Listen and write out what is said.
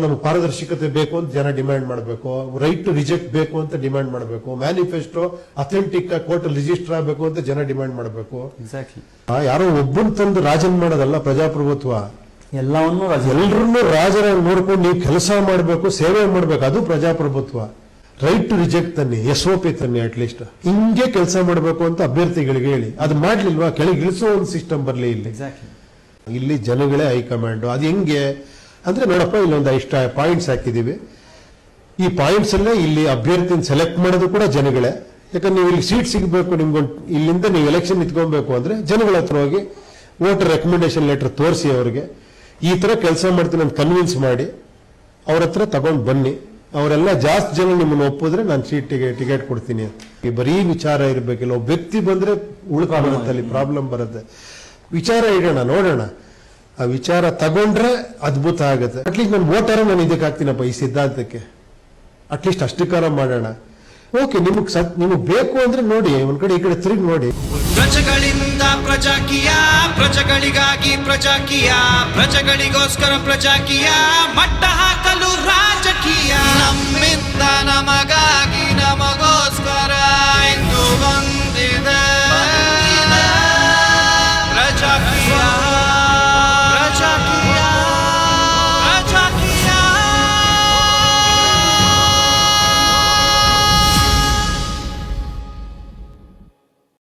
ನಮ್ಗೆ ಪಾರದರ್ಶಕತೆ ಬೇಕು ಅಂತ ಜನ ಡಿಮ್ಯಾಂಡ್ ಮಾಡಬೇಕು, ರೈಟ್ ಟು ರಿಜೆಕ್ಟ್ ಬೇಕು ಅಂತ ಡಿಮ್ಯಾಂಡ್ ಮಾಡಬೇಕು, ಮ್ಯಾನಿಫೆಸ್ಟೋ ಅಥೆಂಟಿಕ್ ಕೋರ್ಟ್ ರಿಜಿಸ್ಟರ್ ಆಗಬೇಕು ಅಂತ ಜನ ಡಿಮ್ಯಾಂಡ್ ಮಾಡಬೇಕು. ಯಾರೋ ಒಬ್ಬನ್ ತಂದು ರಾಜನ್ ಮಾಡೋದಲ್ಲ ಪ್ರಜಾಪ್ರಭುತ್ವ. ಎಲ್ಲರನ್ನೂ ರಾಜರ ನೋಡ್ಕೊಂಡು ನೀವು ಕೆಲಸ ಮಾಡಬೇಕು, ಸೇವೆ ಮಾಡಬೇಕು, ಅದು ಪ್ರಜಾಪ್ರಭುತ್ವ. ರೈಟ್ ಟು ರಿಜೆಕ್ಟ್ ತನ್ನಿ, SOP ತನ್ನಿ, ಅಟ್ಲೀಸ್ಟ್ ಹಿಂಗೆ ಕೆಲಸ ಮಾಡಬೇಕು ಅಂತ ಅಭ್ಯರ್ಥಿಗಳಿಗೆ ಹೇಳಿ. ಅದು ಮಾಡ್ಲಿಲ್ವಾ, ಕೆಳಗೆ ಇಳಿಸೋ ಒಂದು ಸಿಸ್ಟಮ್ ಬರಲಿ. ಇಲ್ಲಿ ಜನಗಳೇ ಹೈಕಮಾಂಡ್. ಅದು ಹೆಂಗೆ ಅಂದ್ರೆ ನೋಡಪ್ಪ, ಇಲ್ಲೊಂದು ಇಷ್ಟ ಪಾಯಿಂಟ್ಸ್ ಹಾಕಿದೀವಿ, ಈ ಪಾಯಿಂಟ್ಸ್ ಅಲ್ಲೇ ಇಲ್ಲಿ ಅಭ್ಯರ್ಥಿನ ಸೆಲೆಕ್ಟ್ ಮಾಡೋದು ಕೂಡ ಜನಗಳೇ. ಯಾಕಂದ್ರೆ ನೀವು ಇಲ್ಲಿ ಸೀಟ್ ಸಿಗಬೇಕು, ನಿಮ್ಗೊಂದು ಇಲ್ಲಿಂದ ನೀವು ಎಲೆಕ್ಷನ್ ನಿಂತ್ಕೊಬೇಕು ಅಂದ್ರೆ ಜನಗಳ ಹತ್ರ ಹೋಗಿ ವೋಟರ್ ರೆಕಮೆಂಡೇಶನ್ ಲೆಟರ್ ತೋರಿಸಿ ಅವ್ರಿಗೆ ಈ ತರ ಕೆಲಸ ಮಾಡ್ತೀನಿ ಅಂತ ಕನ್ವಿನ್ಸ್ ಮಾಡಿ ಅವ್ರ ಹತ್ರ ತಗೊಂಡು ಬನ್ನಿ. ಅವರೆಲ್ಲ ಜಾಸ್ತಿ ಜನ ನಿಮ್ಮನ್ನು ಒಪ್ಪಿದ್ರೆ ನಾನು ಸೀಟಿಗೆ ಟಿಕೆಟ್ ಕೊಡ್ತೀನಿ. ಈ ಬರೀ ವಿಚಾರ ಇರಬೇಕಿಲ್ಲ. ಒಬ್ಬ ವ್ಯಕ್ತಿ ಬಂದ್ರೆ ಉಳ್ಕೊಳ್ಳುತ್ತೆ, ಅಲ್ಲಿ ಪ್ರಾಬ್ಲಮ್ ಬರುತ್ತೆ. ವಿಚಾರ ಇಡೋಣ, ನೋಡೋಣ. ಆ ವಿಚಾರ ತಗೊಂಡ್ರೆ ಅದ್ಭುತ ಆಗುತ್ತೆ. ಅಟ್ಲೀಸ್ಟ್ ನಾನು ವೋಟರ್ ನಾನು ಇದಕ್ಕೆ ಹಾಕ್ತೀನಪ್ಪ ಈ ಸಿದ್ಧಾಂತಕ್ಕೆ, ಅಟ್ಲೀಸ್ಟ್ ಅಷ್ಟಕ್ಕಾರ ಮಾಡೋಣ. ಓಕೆ, ನಿಮಗ್ ಬೇಕು ಅಂದ್ರೆ ನೋಡಿ, ಒಂದ್ ಕಡೆ ಈ ಕಡೆ ತಿರುಗಿ ನೋಡಿ. ಪ್ರಜೆಗಳಿಂದ ಪ್ರಜಾಕೀಯ, ಪ್ರಜೆಗಳಿಗಾಗಿ ಪ್ರಜಾಕೀಯ, ಪ್ರಜೆಗಳಿಗೋಸ್ಕರ ಪ್ರಜಾಕೀಯ, ಮಟ್ಟ ಹಾಕಲು ರಾಜಕೀಯ. ನಮ್ಮಿಂದ ನಮಗ